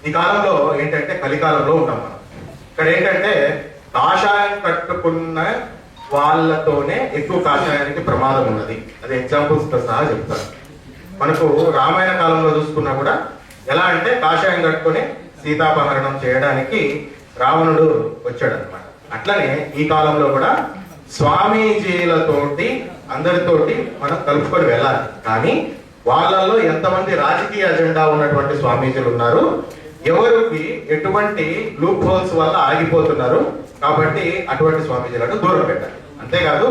ఈ కాలంలో ఏంటంటే కలికాలంలో ఉంటాం మనం. ఇక్కడ ఏంటంటే కాషాయం కట్టుకున్న వాళ్ళతోనే ఎక్కువ కాషాయానికి ప్రమాదం ఉన్నది. అది ఎగ్జాంపుల్స్ తో సహా చెప్తారు. మనకు రామాయణ కాలంలో చూసుకున్నా కూడా ఎలా అంటే కాషాయం కట్టుకుని సీతాపహరణం చేయడానికి రావణుడు వచ్చాడు అనమాట. అట్లనే ఈ కాలంలో కూడా స్వామీజీలతోటి అందరితోటి మనం కలుపుకొని వెళ్ళాలి. కానీ వాళ్ళల్లో ఎంతమంది రాజకీయ అజెండా ఉన్నటువంటి స్వామీజీలు ఉన్నారు, ఎవరికి ఎటువంటి లూప్ హోల్స్ వల్ల ఆగిపోతున్నారు, కాబట్టి అటువంటి స్వామీజీలను దూరం పెట్టాలి. అంతేకాదు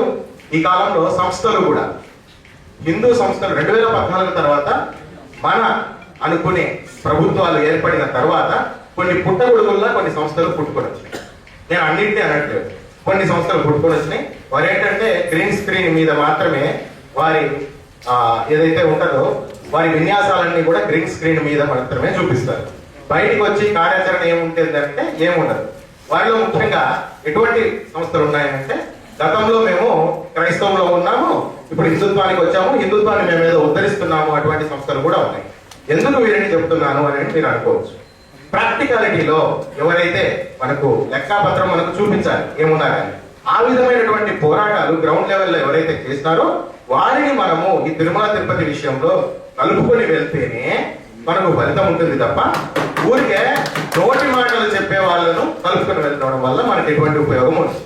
ఈ కాలంలో సంస్థలు కూడా హిందూ సంస్థలు 2014 తర్వాత మన అనుకునే ప్రభుత్వాలు ఏర్పడిన తర్వాత కొన్ని పుట్టగొడుగుల్లా కొన్ని సంస్థలు పుట్టుకొని వచ్చినాయి. నేను అన్నింటినీ అనట్లేదు, కొన్ని సంస్థలు పుట్టుకొని వచ్చినాయి. వారు ఏంటంటే గ్రీన్ స్క్రీన్ మీద మాత్రమే వారి ఏదైతే ఉంటుందో వారి విన్యాసాలన్నీ కూడా గ్రీన్ స్క్రీన్ మీద మాత్రమే చూపిస్తారు. బయటికి వచ్చి కార్యాచరణ ఏముంటుందంటే ఏముండదు. వారిలో ముఖ్యంగా ఎటువంటి సంస్థలు ఉన్నాయంటే గతంలో మేము క్రైస్తవంలో ఉన్నాము, ఇప్పుడు హిందుత్వానికి వచ్చాము, హిందుత్వాన్ని మేము ఏదో ఉద్ధరిస్తున్నాము, అటువంటి సంస్థలు కూడా ఉన్నాయి. ఎందుకు వీరిని చెప్తున్నాను అని మీరు అనుకోవచ్చు. ప్రాక్టికాలిటీలో ఎవరైతే మనకు లెక్కాపత్రం మనకు చూపించాలి ఏమున్నా కానీ ఆ విధమైనటువంటి పోరాటాలు గ్రౌండ్ లెవెల్లో ఎవరైతే చేస్తారో వారిని మనము ఈ తిరుమల తిరుపతి విషయంలో కలుపుకొని వెళ్తేనే మనకు ఫలితం ఉంటుంది తప్ప ఊరికే నోటి మాటలు చెప్పే వాళ్ళను కలుపుకొని వెళ్తడం వల్ల మనకి ఎటువంటి ఉపయోగం ఉంటుంది.